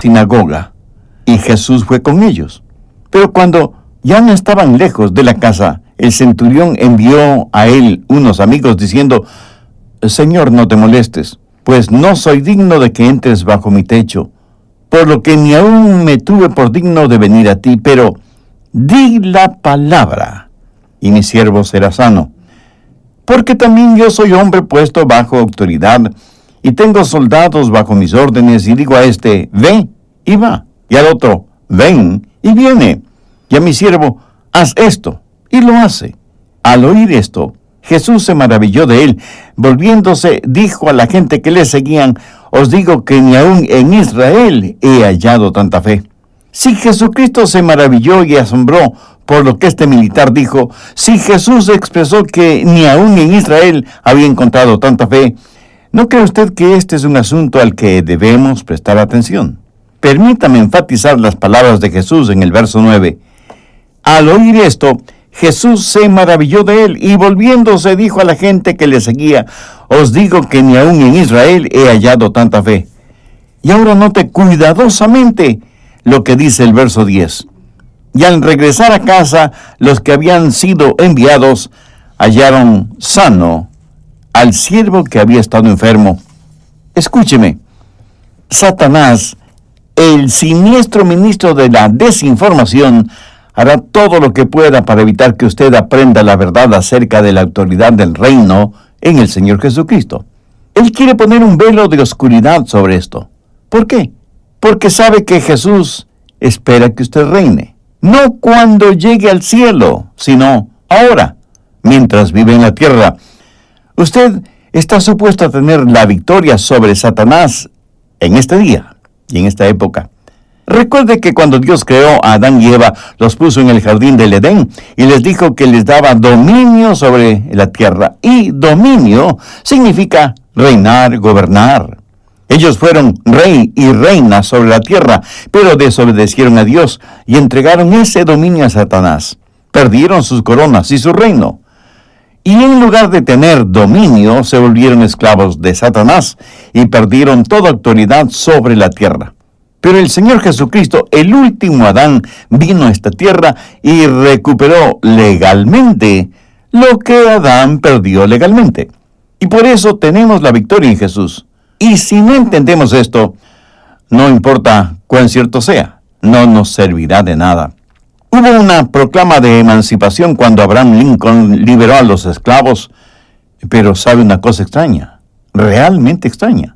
sinagoga, y Jesús fue con ellos. Pero cuando ya no estaban lejos de la casa, el centurión envió a él unos amigos diciendo: Señor, no te molestes, pues no soy digno de que entres bajo mi techo, por lo que ni aún me tuve por digno de venir a ti, pero di la palabra, y mi siervo será sano. Porque también yo soy hombre puesto bajo autoridad, y tengo soldados bajo mis órdenes, y digo a este: ve, y va, y al otro: ven, y viene, y a mi siervo: haz esto, y lo hace. Al oír esto, Jesús se maravilló de él. Volviéndose, dijo a la gente que le seguían: os digo que ni aún en Israel he hallado tanta fe. Si Jesucristo se maravilló y asombró por lo que este militar dijo, si Jesús expresó que ni aún en Israel había encontrado tanta fe, ¿no cree usted que este es un asunto al que debemos prestar atención? Permítame enfatizar las palabras de Jesús en el verso 9. Al oír esto, Jesús se maravilló de él, y volviéndose dijo a la gente que le seguía: os digo que ni aún en Israel he hallado tanta fe. Y ahora note cuidadosamente lo que dice el verso 10. Y al regresar a casa, los que habían sido enviados hallaron sano al siervo que había estado enfermo. Escúcheme, Satanás, el siniestro ministro de la desinformación, hará todo lo que pueda para evitar que usted aprenda la verdad acerca de la autoridad del reino en el Señor Jesucristo. Él quiere poner un velo de oscuridad sobre esto. ¿Por qué? Porque sabe que Jesús espera que usted reine. No cuando llegue al cielo, sino ahora, mientras vive en la tierra. Usted está supuesto a tener la victoria sobre Satanás en este día y en esta época. Recuerde que cuando Dios creó a Adán y Eva, los puso en el jardín del Edén y les dijo que les daba dominio sobre la tierra. Y dominio significa reinar, gobernar. Ellos fueron rey y reina sobre la tierra, pero desobedecieron a Dios y entregaron ese dominio a Satanás. Perdieron sus coronas y su reino. Y en lugar de tener dominio, se volvieron esclavos de Satanás y perdieron toda autoridad sobre la tierra. Pero el Señor Jesucristo, el último Adán, vino a esta tierra y recuperó legalmente lo que Adán perdió legalmente. Y por eso tenemos la victoria en Jesús. Y si no entendemos esto, no importa cuán cierto sea, no nos servirá de nada. Hubo una proclama de emancipación cuando Abraham Lincoln liberó a los esclavos, pero sabe una cosa extraña, realmente extraña.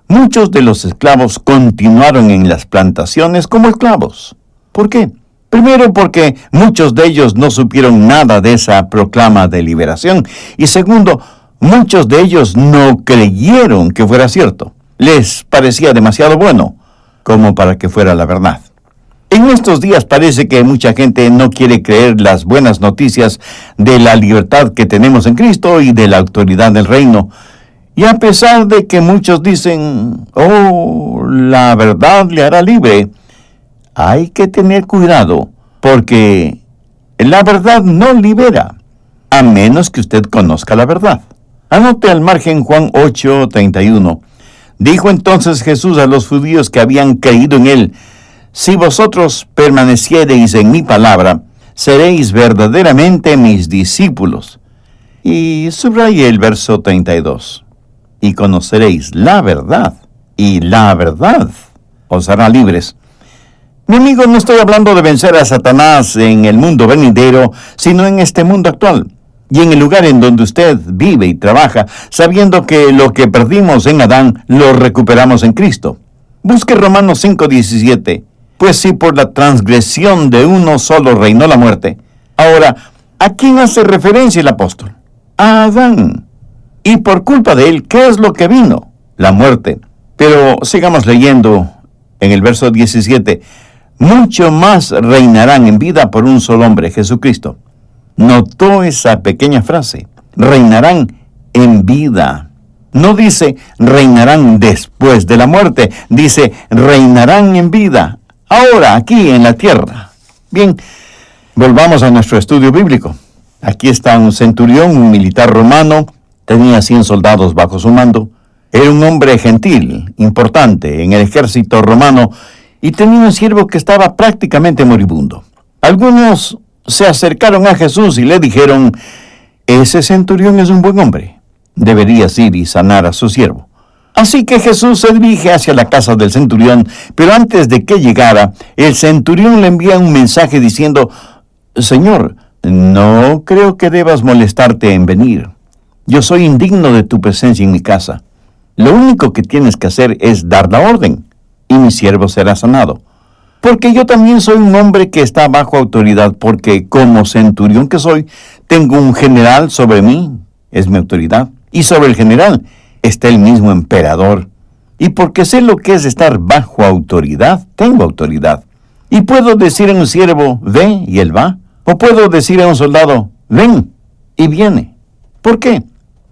Muchos de los esclavos continuaron en las plantaciones como esclavos. ¿Por qué? Primero, porque muchos de ellos no supieron nada de esa proclama de liberación. Y segundo, muchos de ellos no creyeron que fuera cierto. Les parecía demasiado bueno como para que fuera la verdad. En estos días parece que mucha gente no quiere creer las buenas noticias de la libertad que tenemos en Cristo y de la autoridad del reino. Y a pesar de que muchos dicen: oh, la verdad le hará libre, hay que tener cuidado, porque la verdad no libera, a menos que usted conozca la verdad. Anote al margen Juan 8:31. Dijo entonces Jesús a los judíos que habían creído en él: si vosotros permaneciereis en mi palabra, seréis verdaderamente mis discípulos. Y subrayé el verso 32. Y conoceréis la verdad, y la verdad os hará libres. Mi amigo, no estoy hablando de vencer a Satanás en el mundo venidero, sino en este mundo actual, y en el lugar en donde usted vive y trabaja, sabiendo que lo que perdimos en Adán, lo recuperamos en Cristo. Busque Romanos 5:17. Pues si por la transgresión de uno solo reinó la muerte. Ahora, ¿a quién hace referencia el apóstol? A Adán. Y por culpa de él, ¿qué es lo que vino? La muerte. Pero sigamos leyendo en el verso 17. Mucho más reinarán en vida por un solo hombre, Jesucristo. ¿Notó esa pequeña frase? Reinarán en vida. No dice reinarán después de la muerte. Dice reinarán en vida. Ahora, aquí en la tierra. Bien, volvamos a nuestro estudio bíblico. Aquí está un centurión, un militar romano, tenía 100 soldados bajo su mando, Era un hombre gentil, importante en el ejército romano, y tenía un siervo que estaba prácticamente moribundo. Algunos se acercaron a Jesús y le dijeron: ese centurión es un buen hombre. Deberías ir y sanar a su siervo. Así que Jesús se dirige hacia la casa del centurión, pero antes de que llegara, el centurión le envía un mensaje diciendo: Señor, no creo que debas molestarte en venir. Yo soy indigno de tu presencia en mi casa. Lo único que tienes que hacer es dar la orden, y mi siervo será sanado. Porque yo también soy un hombre que está bajo autoridad, porque como centurión que soy, tengo un general sobre mí, es mi autoridad, y sobre el general está el mismo emperador. Y porque sé lo que es estar bajo autoridad, tengo autoridad. Y puedo decir a un siervo: ve, y él va. O puedo decir a un soldado: ven, y viene. ¿Por qué?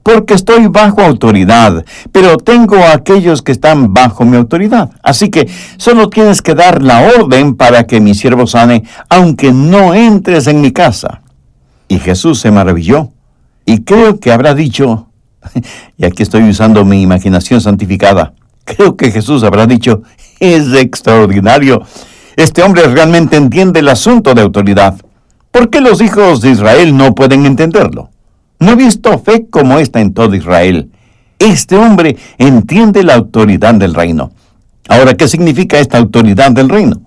Porque estoy bajo autoridad, pero tengo a aquellos que están bajo mi autoridad. Así que solo tienes que dar la orden para que mi siervo sane, aunque no entres en mi casa. Y Jesús se maravilló, y creo que habrá dicho, y aquí estoy usando mi imaginación santificada, creo que Jesús habrá dicho: es extraordinario. Este hombre realmente entiende el asunto de autoridad. ¿Por qué los hijos de Israel no pueden entenderlo? No he visto fe como esta en todo Israel. Este hombre entiende la autoridad del reino. Ahora, ¿qué significa esta autoridad del reino?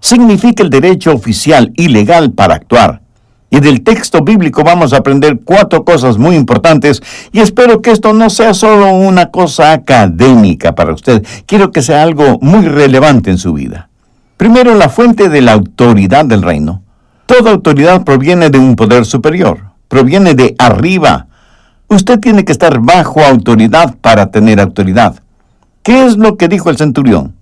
Significa el derecho oficial y legal para actuar. Y del texto bíblico vamos a aprender 4 cosas muy importantes, y espero que esto no sea solo una cosa académica para usted. Quiero que sea algo muy relevante en su vida. Primero, la fuente de la autoridad del reino. Toda autoridad proviene de un poder superior. Proviene de arriba. Usted tiene que estar bajo autoridad para tener autoridad. ¿Qué es lo que dijo el centurión?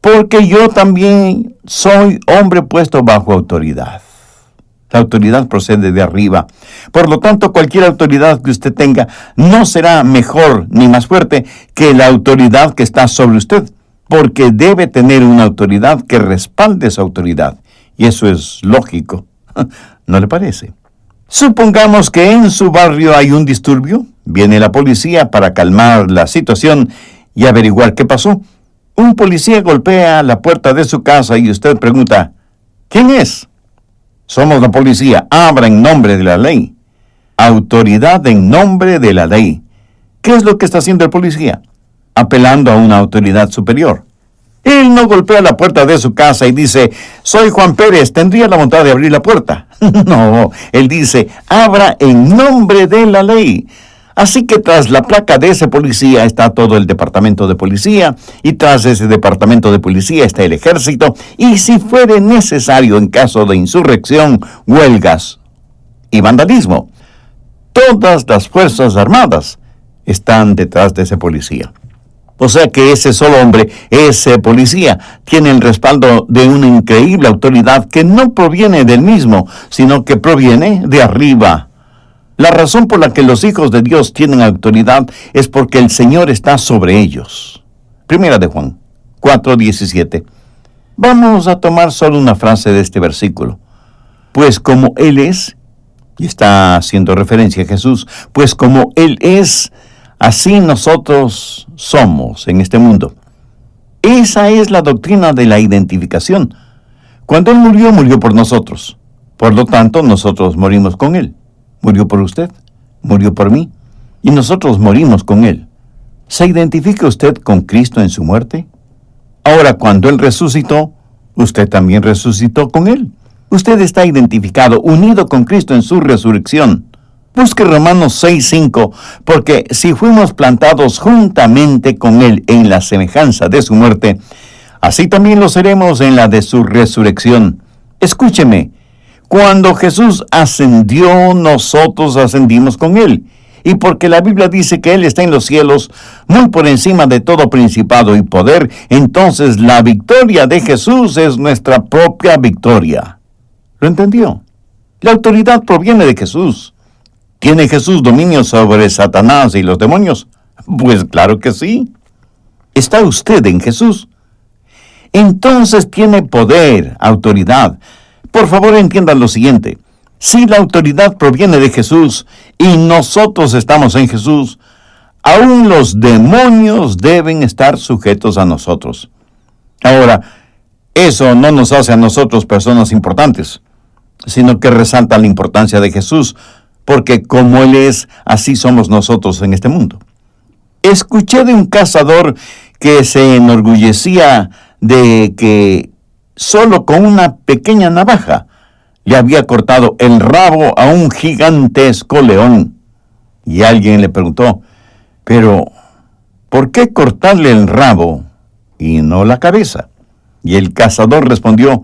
Porque yo también soy hombre puesto bajo autoridad. La autoridad procede de arriba. Por lo tanto, cualquier autoridad que usted tenga no será mejor ni más fuerte que la autoridad que está sobre usted, porque debe tener una autoridad que respalde su autoridad. Y eso es lógico. ¿No le parece? Supongamos que en su barrio hay un disturbio. Viene la policía para calmar la situación y averiguar qué pasó. Un policía golpea la puerta de su casa y usted pregunta: ¿quién es? Somos la policía. Abra en nombre de la ley. Autoridad en nombre de la ley. ¿Qué es lo que está haciendo el policía? Apelando a una autoridad superior. Él no golpea la puerta de su casa y dice: soy Juan Pérez, ¿tendría la bondad de abrir la puerta? No, él dice: abra en nombre de la ley. Así que tras la placa de ese policía está todo el departamento de policía, y tras ese departamento de policía está el ejército, y si fuere necesario en caso de insurrección, huelgas y vandalismo, todas las fuerzas armadas están detrás de ese policía. O sea que ese solo hombre, ese policía, tiene el respaldo de una increíble autoridad que no proviene del mismo, sino que proviene de arriba. La razón por la que los hijos de Dios tienen autoridad es porque el Señor está sobre ellos. Primera de Juan 4:17. Vamos a tomar solo una frase de este versículo. Pues como Él es, y está haciendo referencia a Jesús, pues como Él es, así nosotros somos en este mundo. Esa es la doctrina de la identificación. Cuando Él murió, murió por nosotros. Por lo tanto, nosotros morimos con Él. Murió por usted, murió por mí, y nosotros morimos con Él. ¿Se identifica usted con Cristo en su muerte? Ahora, cuando Él resucitó, usted también resucitó con Él. Usted está identificado, unido con Cristo en su resurrección. Busque Romanos 6:5, porque si fuimos plantados juntamente con Él en la semejanza de su muerte, así también lo seremos en la de su resurrección. Escúcheme, cuando Jesús ascendió, nosotros ascendimos con Él. Y porque la Biblia dice que Él está en los cielos, muy por encima de todo principado y poder, entonces la victoria de Jesús es nuestra propia victoria. ¿Lo entendió? La autoridad proviene de Jesús. ¿Tiene Jesús dominio sobre Satanás y los demonios? Pues claro que sí. ¿Está usted en Jesús? Entonces tiene poder, autoridad. Por favor, entiendan lo siguiente. Si la autoridad proviene de Jesús y nosotros estamos en Jesús, Aún los demonios deben estar sujetos a nosotros. Ahora, eso no nos hace a nosotros personas importantes, sino que resalta la importancia de Jesús, porque como Él es, así somos nosotros en este mundo. Escuché de un cazador que se enorgullecía de que solo con una pequeña navaja le había cortado el rabo a un gigantesco león. Y alguien le preguntó, pero ¿por qué cortarle el rabo y no la cabeza? Y el cazador respondió,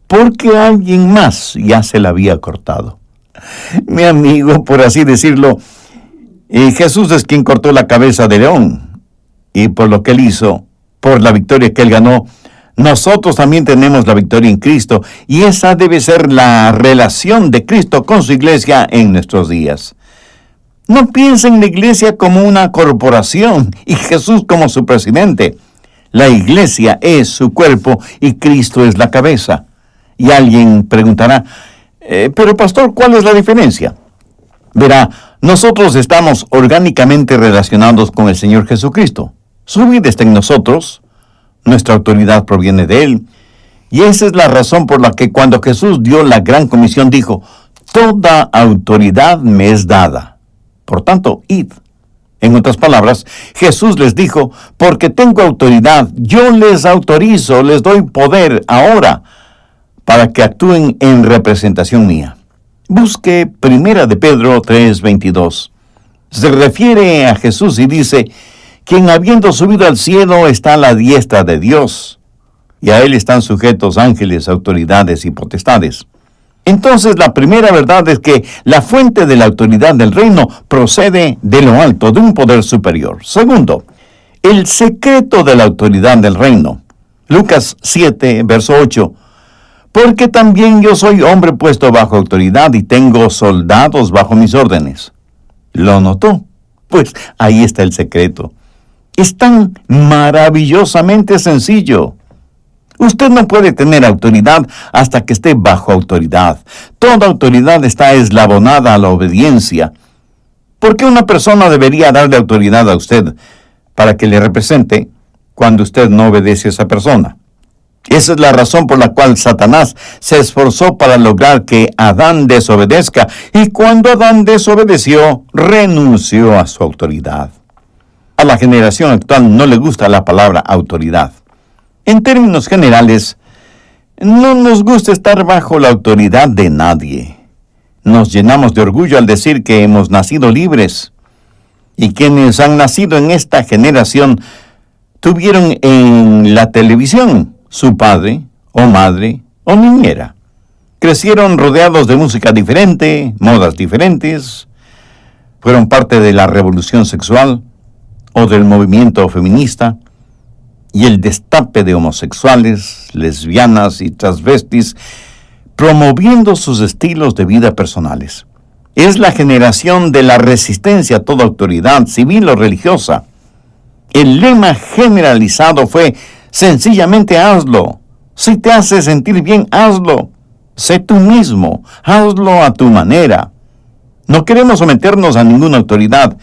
porque alguien más ya se la había cortado. Mi amigo, por así decirlo, Jesús es quien cortó la cabeza del león. Y por lo que Él hizo, por la victoria que Él ganó, nosotros también tenemos la victoria en Cristo. Y esa debe ser la relación de Cristo con su iglesia en nuestros días. No piensen en la iglesia como una corporación y Jesús como su presidente. La iglesia es su cuerpo y Cristo es la cabeza. Y alguien preguntará, pero pastor, ¿cuál es la diferencia? Verá, nosotros estamos orgánicamente relacionados con el Señor Jesucristo. Su vida está en nosotros, nuestra autoridad proviene de Él, y esa es la razón por la que cuando Jesús dio la gran comisión dijo, toda autoridad me es dada. Por tanto, id. En otras palabras, Jesús les dijo, porque tengo autoridad, yo les autorizo, les doy poder ahora para que actúen en representación mía. Busque 1 de Pedro 3:22. Se refiere a Jesús y dice, quien habiendo subido al cielo está a la diestra de Dios, y a Él están sujetos ángeles, autoridades y potestades. Entonces la primera verdad es que la fuente de la autoridad del reino procede de lo alto, de un poder superior. Segundo, el secreto de la autoridad del reino. Lucas 7, verso 8. Porque también yo soy hombre puesto bajo autoridad y tengo soldados bajo mis órdenes. ¿Lo notó? Pues ahí está el secreto. Es tan maravillosamente sencillo. Usted no puede tener autoridad hasta que esté bajo autoridad. Toda autoridad está eslabonada a la obediencia. ¿Por qué una persona debería darle autoridad a usted para que le represente cuando usted no obedece a esa persona? Esa es la razón por la cual Satanás se esforzó para lograr que Adán desobedezca, y cuando Adán desobedeció, renunció a su autoridad. A la generación actual no le gusta la palabra autoridad. En términos generales, no nos gusta estar bajo la autoridad de nadie. Nos llenamos de orgullo al decir que hemos nacido libres. Y quienes han nacido en esta generación tuvieron en la televisión su padre, o madre, o niñera. Crecieron rodeados de música diferente, modas diferentes. Fueron parte de la revolución sexual o del movimiento feminista y el destape de homosexuales, lesbianas y transvestis, promoviendo sus estilos de vida personales. Es la generación de la resistencia a toda autoridad, civil o religiosa. El lema generalizado fue, sencillamente hazlo. Si te hace sentir bien, hazlo. Sé tú mismo, hazlo a tu manera. No queremos someternos a ninguna autoridad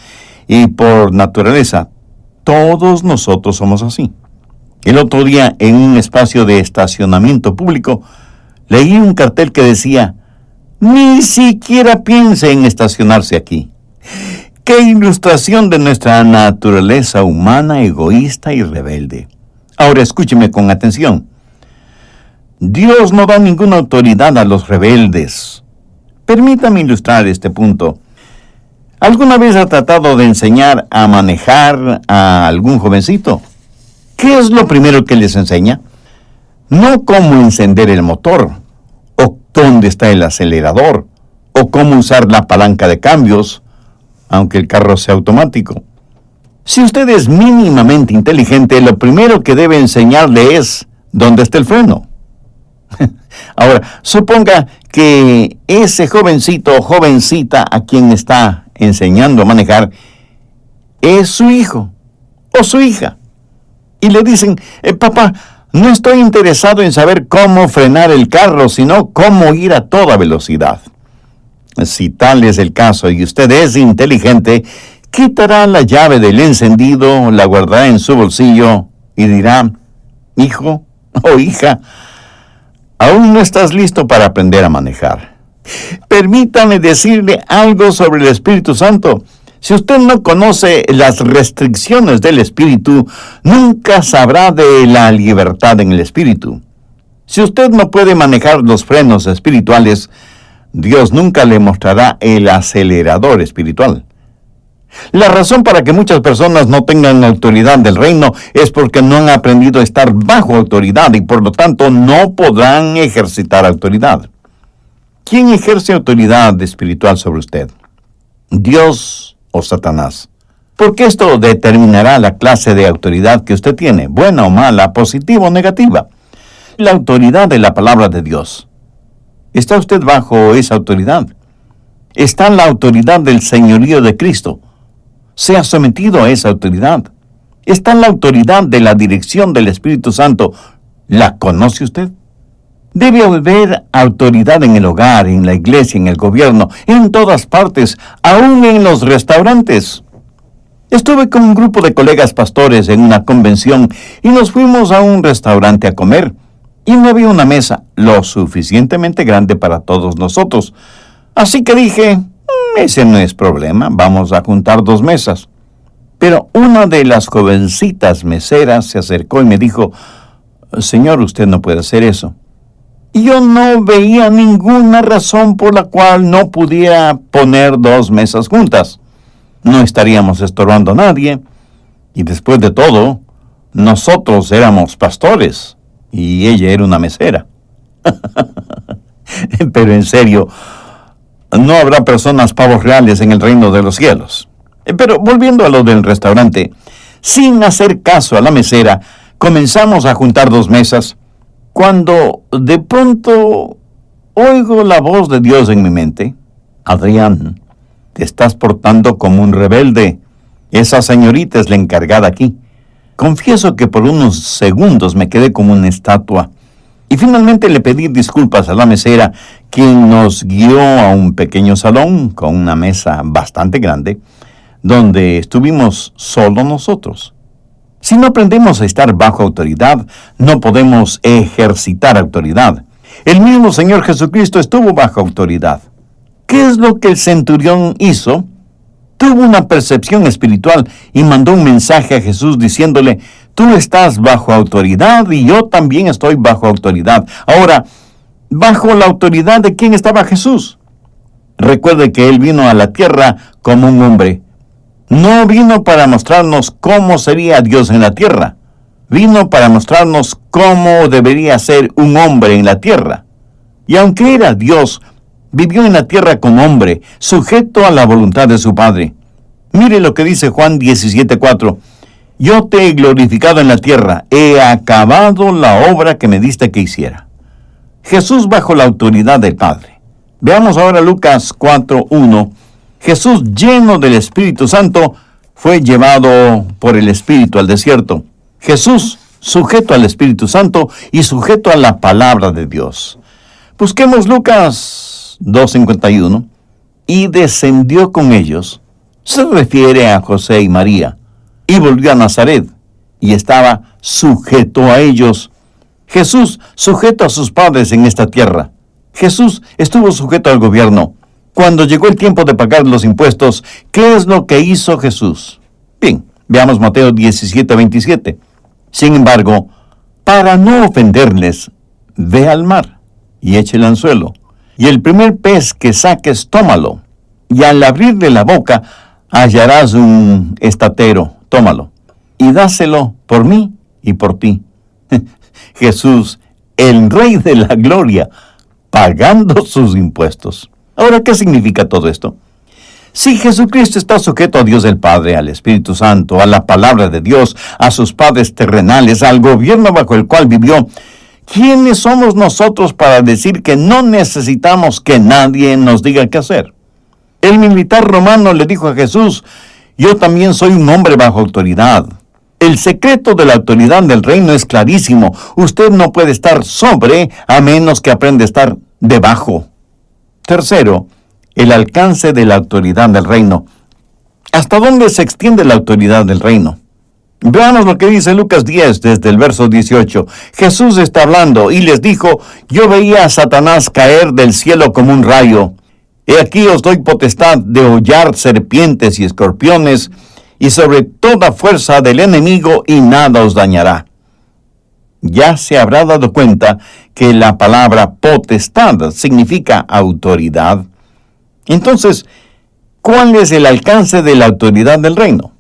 y por naturaleza, todos nosotros somos así. El otro día, en un espacio de estacionamiento público, leí un cartel que decía, ni siquiera piense en estacionarse aquí. ¡Qué ilustración de nuestra naturaleza humana, egoísta y rebelde! Ahora escúcheme con atención. Dios no da ninguna autoridad a los rebeldes. Permítame ilustrar este punto. ¿Alguna vez ha tratado de enseñar a manejar a algún jovencito? ¿Qué es lo primero que les enseña? No cómo encender el motor, o dónde está el acelerador, o cómo usar la palanca de cambios, aunque el carro sea automático. Si usted es mínimamente inteligente, lo primero que debe enseñarle es dónde está el freno. Ahora, suponga que ese jovencito o jovencita a quien está enseñando a manejar es su hijo o su hija. Y le dicen, papá, no estoy interesado en saber cómo frenar el carro, sino cómo ir a toda velocidad. Si tal es el caso y usted es inteligente, quitará la llave del encendido, la guardará en su bolsillo y dirá: hijo o hija, aún no estás listo para aprender a manejar. Permítame decirle algo sobre el Espíritu Santo. Si usted no conoce las restricciones del Espíritu, nunca sabrá de la libertad en el Espíritu. Si usted no puede manejar los frenos espirituales, Dios nunca le mostrará el acelerador espiritual. La razón para que muchas personas no tengan autoridad del reino es porque no han aprendido a estar bajo autoridad y por lo tanto no podrán ejercitar autoridad. ¿Quién ejerce autoridad espiritual sobre usted? ¿Dios o Satanás? Porque esto determinará la clase de autoridad que usted tiene, buena o mala, positiva o negativa. La autoridad de la palabra de Dios. ¿Está usted bajo esa autoridad? ¿Está en la autoridad del señorío de Cristo? ¿Se ha sometido a esa autoridad? ¿Está en la autoridad de la dirección del Espíritu Santo? ¿La conoce usted? Debe haber autoridad en el hogar, en la iglesia, en el gobierno, en todas partes, aún en los restaurantes. Estuve con un grupo de colegas pastores en una convención y nos fuimos a un restaurante a comer. Y no había una mesa lo suficientemente grande para todos nosotros. Así que dije: ese no es problema, vamos a juntar 2 mesas. Pero una de las jovencitas meseras se acercó y me dijo: señor, usted no puede hacer eso. Y yo no veía ninguna razón por la cual no pudiera poner 2 mesas juntas. No estaríamos estorbando a nadie. Y después de todo, nosotros éramos pastores y ella era una mesera. Pero en serio, no habrá personas pavos reales en el reino de los cielos. Pero volviendo a lo del restaurante, sin hacer caso a la mesera, comenzamos a juntar 2 mesas, cuando de pronto oigo la voz de Dios en mi mente: Adrián, te estás portando como un rebelde. Esa señorita es la encargada aquí. Confieso que por unos segundos me quedé como una estatua. Y finalmente le pedí disculpas a la mesera, quien nos guió a un pequeño salón con una mesa bastante grande, donde estuvimos solo nosotros. Si no aprendemos a estar bajo autoridad, no podemos ejercitar autoridad. El mismo Señor Jesucristo estuvo bajo autoridad. ¿Qué es lo que el centurión hizo? Tuvo una percepción espiritual y mandó un mensaje a Jesús diciéndole: tú estás bajo autoridad y yo también estoy bajo autoridad. Ahora, ¿bajo la autoridad de quién estaba Jesús? Recuerde que Él vino a la tierra como un hombre. No vino para mostrarnos cómo sería Dios en la tierra. Vino para mostrarnos cómo debería ser un hombre en la tierra. Y aunque era Dios, vivió en la tierra como hombre, sujeto a la voluntad de su Padre. Mire lo que dice Juan 17:4. Yo te he glorificado en la tierra, he acabado la obra que me diste que hiciera. Jesús bajo la autoridad del Padre. Veamos ahora Lucas 4:1. Jesús, lleno del Espíritu Santo, fue llevado por el Espíritu al desierto. Jesús, sujeto al Espíritu Santo y sujeto a la palabra de Dios. Busquemos Lucas 2:51. Y descendió con ellos. Se refiere a José y María. Y volvió a Nazaret. Y estaba sujeto a ellos. Jesús, sujeto a sus padres en esta tierra. Jesús estuvo sujeto al gobierno. Cuando llegó el tiempo de pagar los impuestos, ¿qué es lo que hizo Jesús? Bien, veamos Mateo 17:27. Sin embargo, para no ofenderles, ve al mar y eche el anzuelo, y el primer pez que saques, tómalo, y al abrirle la boca, hallarás un estatero, tómalo, y dáselo por mí y por ti. Jesús, el Rey de la Gloria, pagando sus impuestos. Ahora, ¿qué significa todo esto? Si Jesucristo está sujeto a Dios el Padre, al Espíritu Santo, a la palabra de Dios, a sus padres terrenales, al gobierno bajo el cual vivió, ¿quiénes somos nosotros para decir que no necesitamos que nadie nos diga qué hacer? El militar romano le dijo a Jesús: yo también soy un hombre bajo autoridad. El secreto de la autoridad del reino es clarísimo. Usted no puede estar sobre a menos que aprenda a estar debajo. Tercero, el alcance de la autoridad del reino. ¿Hasta dónde se extiende la autoridad del reino? Veamos lo que dice Lucas 10 desde el verso 18. Jesús está hablando y les dijo: yo veía a Satanás caer del cielo como un rayo. He aquí os doy potestad de hollar serpientes y escorpiones, y sobre toda fuerza del enemigo, y nada os dañará. Ya se habrá dado cuenta que la palabra potestad significa autoridad. Entonces, ¿cuál es el alcance de la autoridad del reino?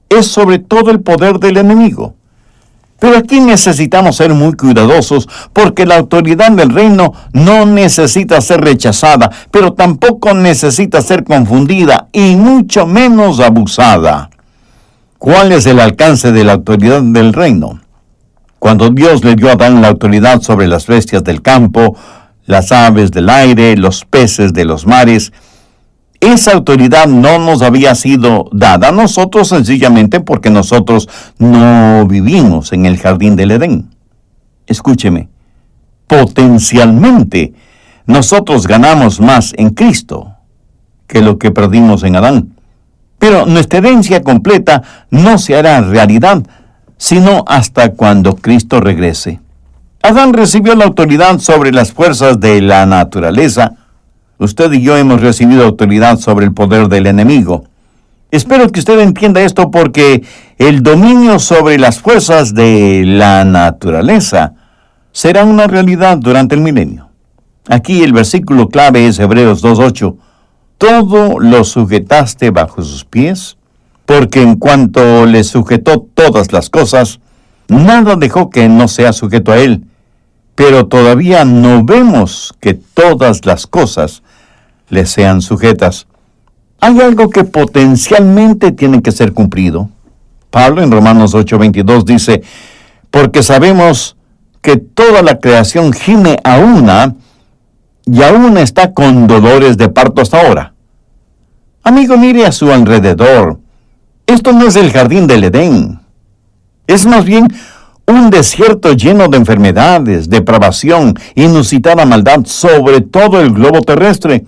Es sobre todo el poder del enemigo. Pero aquí necesitamos ser muy cuidadosos, porque la autoridad del reino no necesita ser rechazada, pero tampoco necesita ser confundida y mucho menos abusada. ¿Cuál es el alcance de la autoridad del reino? Cuando Dios le dio a Adán la autoridad sobre las bestias del campo, las aves del aire, los peces de los mares, esa autoridad no nos había sido dada a nosotros sencillamente porque nosotros no vivimos en el jardín del Edén. Escúcheme, potencialmente nosotros ganamos más en Cristo que lo que perdimos en Adán. Pero nuestra herencia completa no se hará realidad sino hasta cuando Cristo regrese. Adán recibió la autoridad sobre las fuerzas de la naturaleza. Usted y yo hemos recibido autoridad sobre el poder del enemigo. Espero que usted entienda esto, porque el dominio sobre las fuerzas de la naturaleza será una realidad durante el milenio. Aquí el versículo clave es Hebreos 2:8. Todo lo sujetaste bajo sus pies, porque en cuanto le sujetó todas las cosas, nada dejó que no sea sujeto a él. Pero todavía no vemos que todas las cosas le sean sujetas. Hay algo que potencialmente tiene que ser cumplido. Pablo en Romanos 8:22 dice: porque sabemos que toda la creación gime a una, y aún está con dolores de parto hasta ahora. Amigo, mire a su alrededor. Esto no es el jardín del Edén. Es más bien un desierto lleno de enfermedades, depravación, inusitada maldad sobre todo el globo terrestre.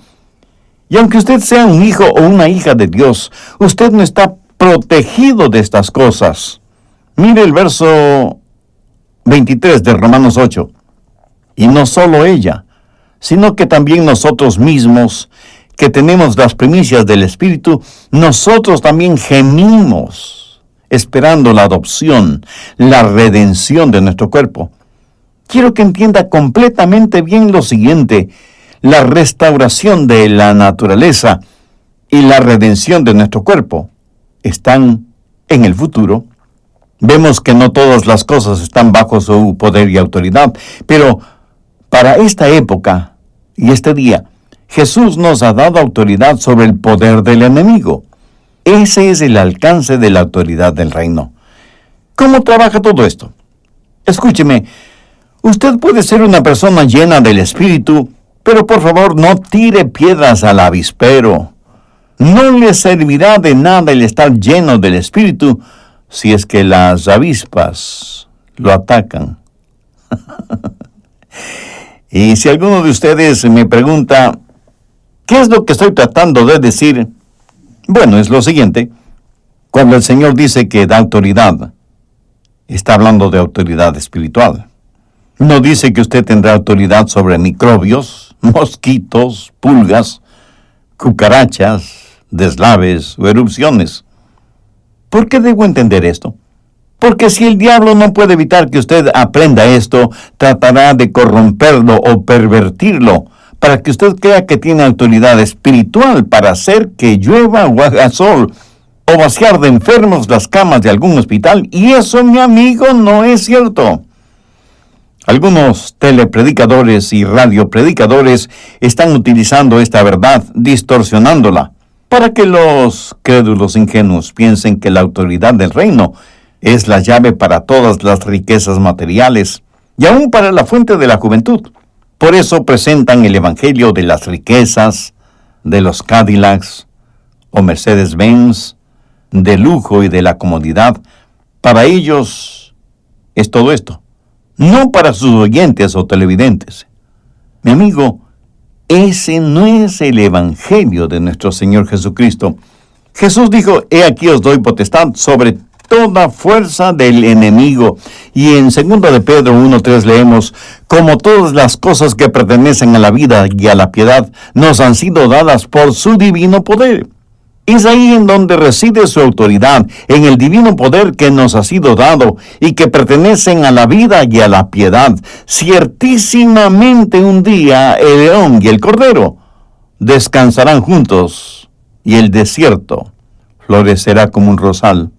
Y aunque usted sea un hijo o una hija de Dios, usted no está protegido de estas cosas. Mire el verso 23 de Romanos 8. Y no solo ella, sino que también nosotros mismos, que tenemos las primicias del Espíritu, nosotros también gemimos, esperando la adopción, la redención de nuestro cuerpo. Quiero que entienda completamente bien lo siguiente: la restauración de la naturaleza y la redención de nuestro cuerpo están en el futuro. Vemos que no todas las cosas están bajo su poder y autoridad, pero para esta época y este día, Jesús nos ha dado autoridad sobre el poder del enemigo. Ese es el alcance de la autoridad del reino. ¿Cómo trabaja todo esto? Escúcheme, usted puede ser una persona llena del Espíritu, pero por favor no tire piedras al avispero. No le servirá de nada el estar lleno del Espíritu si es que las avispas lo atacan. Y si alguno de ustedes me pregunta, ¿qué es lo que estoy tratando de decir? Bueno, es lo siguiente: cuando el Señor dice que da autoridad, está hablando de autoridad espiritual. No dice que usted tendrá autoridad sobre microbios, mosquitos, pulgas, cucarachas, deslaves o erupciones. ¿Por qué debo entender esto? Porque si el diablo no puede evitar que usted aprenda esto, tratará de corromperlo o pervertirlo, para que usted crea que tiene autoridad espiritual para hacer que llueva o haga sol, o vaciar de enfermos las camas de algún hospital, y eso, mi amigo, no es cierto. Algunos telepredicadores y radiopredicadores están utilizando esta verdad, distorsionándola, para que los crédulos ingenuos piensen que la autoridad del reino es la llave para todas las riquezas materiales, y aún para la fuente de la juventud. Por eso presentan el evangelio de las riquezas, de los Cadillacs o Mercedes-Benz, de lujo y de la comodidad. Para ellos es todo esto, no para sus oyentes o televidentes. Mi amigo, ese no es el evangelio de nuestro Señor Jesucristo. Jesús dijo, he aquí os doy potestad sobre toda fuerza del enemigo. Y en 2 de Pedro 1:3 leemos, como todas las cosas que pertenecen a la vida y a la piedad nos han sido dadas por su divino poder. Es ahí en donde reside su autoridad, en el divino poder que nos ha sido dado y que pertenecen a la vida y a la piedad. Ciertísimamente un día el león y el cordero descansarán juntos y el desierto florecerá como un rosal.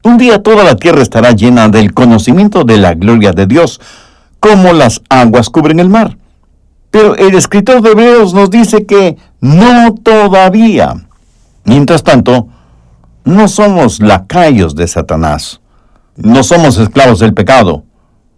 Un día toda la tierra estará llena del conocimiento de la gloria de Dios, como las aguas cubren el mar. Pero el escritor de Hebreos nos dice que no todavía. Mientras tanto, no somos lacayos de Satanás. No somos esclavos del pecado.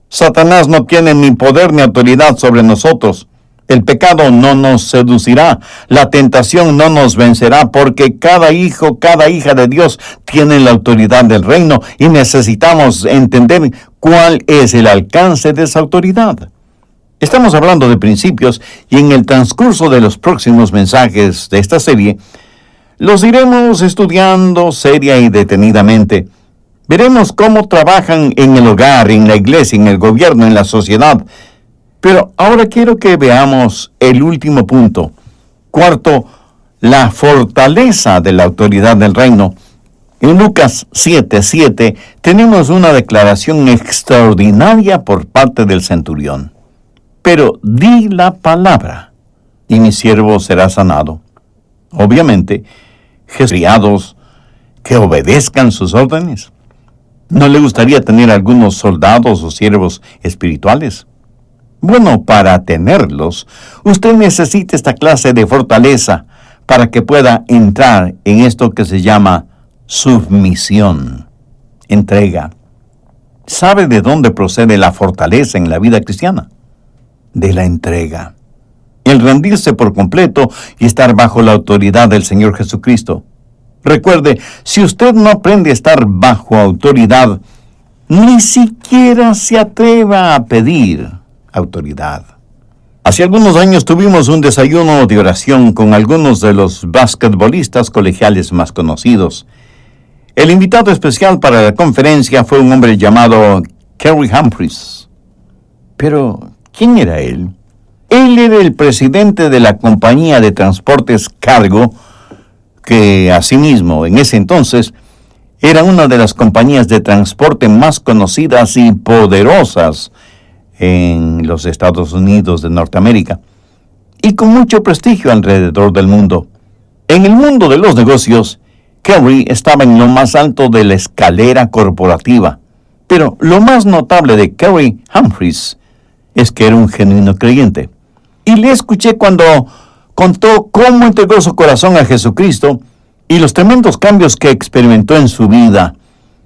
Satanás no tiene ni poder ni autoridad sobre nosotros. El pecado no nos seducirá. La tentación no nos vencerá, porque cada hijo, cada hija de Dios tiene la autoridad del reino y necesitamos entender cuál es el alcance de esa autoridad. Estamos hablando de principios y en el transcurso de los próximos mensajes de esta serie, los iremos estudiando seria y detenidamente. Veremos cómo trabajan en el hogar, en la iglesia, en el gobierno, en la sociedad. Pero ahora quiero que veamos el último punto. Cuarto, la fortaleza de la autoridad del reino. En Lucas 7:7 tenemos una declaración extraordinaria por parte del centurión. Pero di la palabra, y mi siervo será sanado. Obviamente, criados que obedezcan sus órdenes. ¿No le gustaría tener algunos soldados o siervos espirituales? Bueno, para tenerlos, usted necesita esta clase de fortaleza para que pueda entrar en esto que se llama submisión, entrega. ¿Sabe de dónde procede la fortaleza en la vida cristiana? De la entrega. El rendirse por completo y estar bajo la autoridad del Señor Jesucristo. Recuerde, si usted no aprende a estar bajo autoridad, ni siquiera se atreva a pedir autoridad. Hace algunos años tuvimos un desayuno de oración con algunos de los basquetbolistas colegiales más conocidos. El invitado especial para la conferencia fue un hombre llamado Kerry Humphreys. Pero, ¿quién era él? Él era el presidente de la compañía de transportes Cargo, que asimismo, en ese entonces, era una de las compañías de transporte más conocidas y poderosas en los Estados Unidos de Norteamérica, y con mucho prestigio alrededor del mundo. En el mundo de los negocios, Kerry estaba en lo más alto de la escalera corporativa, pero lo más notable de Kerry Humphreys es que era un genuino creyente. Y le escuché cuando contó cómo entregó su corazón a Jesucristo y los tremendos cambios que experimentó en su vida.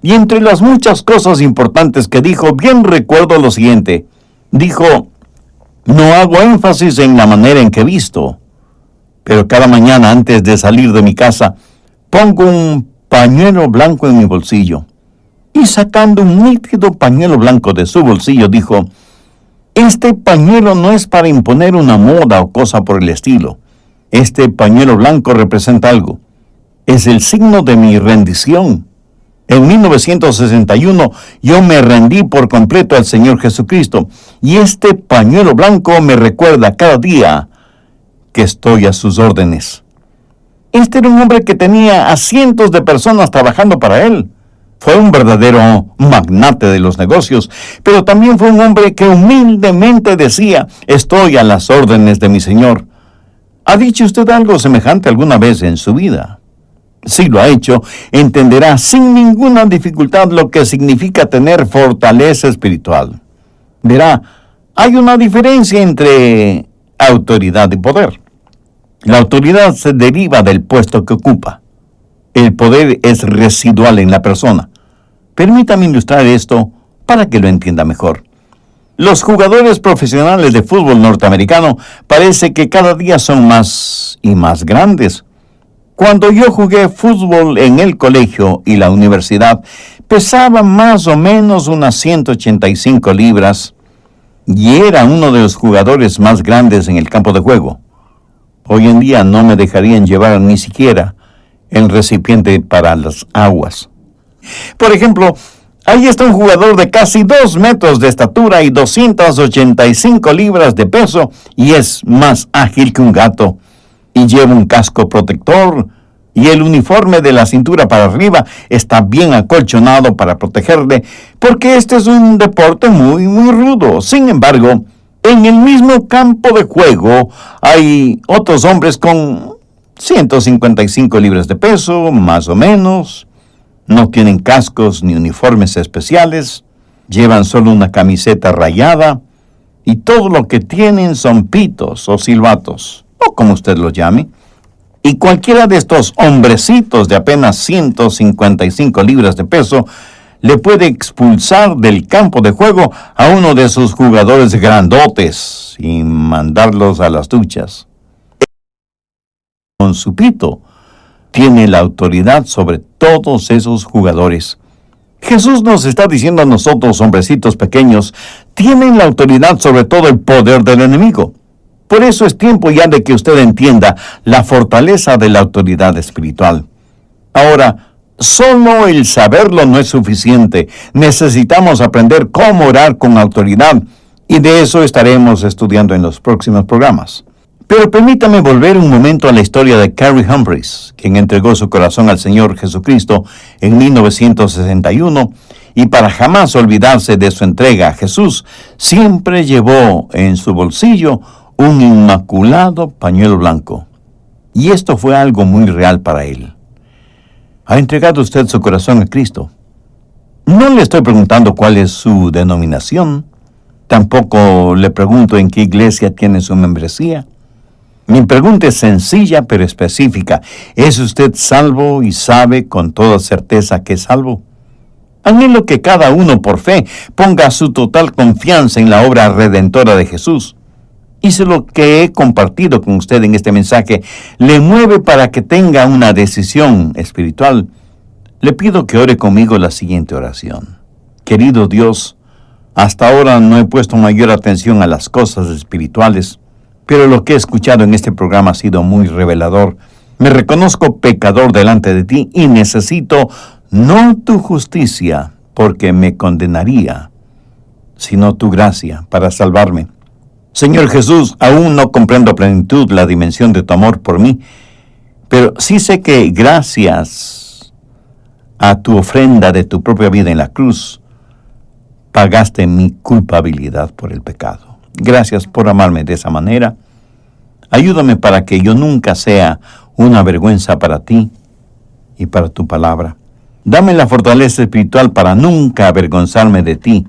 Y entre las muchas cosas importantes que dijo, bien recuerdo lo siguiente. Dijo, no hago énfasis en la manera en que visto, pero cada mañana antes de salir de mi casa, pongo un pañuelo blanco en mi bolsillo. Y sacando un nítido pañuelo blanco de su bolsillo, dijo, este pañuelo no es para imponer una moda o cosa por el estilo. Este pañuelo blanco representa algo. Es el signo de mi rendición. En 1961 yo me rendí por completo al Señor Jesucristo y este pañuelo blanco me recuerda cada día que estoy a sus órdenes. Este era un hombre que tenía a cientos de personas trabajando para él. Fue un verdadero magnate de los negocios, pero también fue un hombre que humildemente decía, estoy a las órdenes de mi Señor. ¿Ha dicho usted algo semejante alguna vez en su vida? Si lo ha hecho, entenderá sin ninguna dificultad lo que significa tener fortaleza espiritual. Verá, hay una diferencia entre autoridad y poder. La autoridad se deriva del puesto que ocupa. El poder es residual en la persona. Permítame ilustrar esto para que lo entienda mejor. Los jugadores profesionales de fútbol norteamericano parece que cada día son más y más grandes. Cuando yo jugué fútbol en el colegio y la universidad, pesaba más o menos unas 185 libras y era uno de los jugadores más grandes en el campo de juego. Hoy en día no me dejarían llevar ni siquiera el recipiente para las aguas. Por ejemplo, ahí está un jugador de casi 2 metros de estatura y 285 libras de peso, y es más ágil que un gato, y lleva un casco protector, y el uniforme de la cintura para arriba está bien acolchonado para protegerle, porque este es un deporte muy, muy rudo. Sin embargo, en el mismo campo de juego hay otros hombres con 155 libras de peso, más o menos. No tienen cascos ni uniformes especiales, llevan solo una camiseta rayada, y todo lo que tienen son pitos o silbatos, o como usted los llame. Y cualquiera de estos hombrecitos de apenas 155 libras de peso le puede expulsar del campo de juego a uno de sus jugadores grandotes y mandarlos a las duchas. Con su pito tiene la autoridad sobre todos esos jugadores. Jesús nos está diciendo a nosotros, hombrecitos pequeños, tienen la autoridad sobre todo el poder del enemigo. Por eso es tiempo ya de que usted entienda la fortaleza de la autoridad espiritual. Ahora, solo el saberlo no es suficiente. Necesitamos aprender cómo orar con autoridad, y de eso estaremos estudiando en los próximos programas. Pero permítame volver un momento a la historia de Carrie Humphreys, quien entregó su corazón al Señor Jesucristo en 1961, y para jamás olvidarse de su entrega a Jesús, siempre llevó en su bolsillo un inmaculado pañuelo blanco. Y esto fue algo muy real para él. ¿Ha entregado usted su corazón a Cristo? No le estoy preguntando cuál es su denominación. Tampoco le pregunto en qué iglesia tiene su membresía. Mi pregunta es sencilla pero específica. ¿Es usted salvo y sabe con toda certeza que es salvo? Anhelo que cada uno por fe ponga su total confianza en la obra redentora de Jesús. Y si lo que he compartido con usted en este mensaje le mueve para que tenga una decisión espiritual, le pido que ore conmigo la siguiente oración. Querido Dios, hasta ahora no he puesto mayor atención a las cosas espirituales, pero lo que he escuchado en este programa ha sido muy revelador. Me reconozco pecador delante de ti y necesito no tu justicia, porque me condenaría, sino tu gracia para salvarme. Señor Jesús, aún no comprendo a plenitud la dimensión de tu amor por mí, pero sí sé que gracias a tu ofrenda de tu propia vida en la cruz, pagaste mi culpabilidad por el pecado. Gracias por amarme de esa manera. Ayúdame para que yo nunca sea una vergüenza para ti y para tu palabra. Dame la fortaleza espiritual para nunca avergonzarme de ti.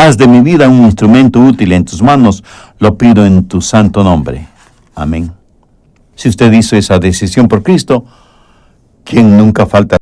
haz de mi vida un instrumento útil en tus manos. Lo pido en tu santo nombre. Amén. Si usted hizo esa decisión por Cristo, ¿quién nunca falta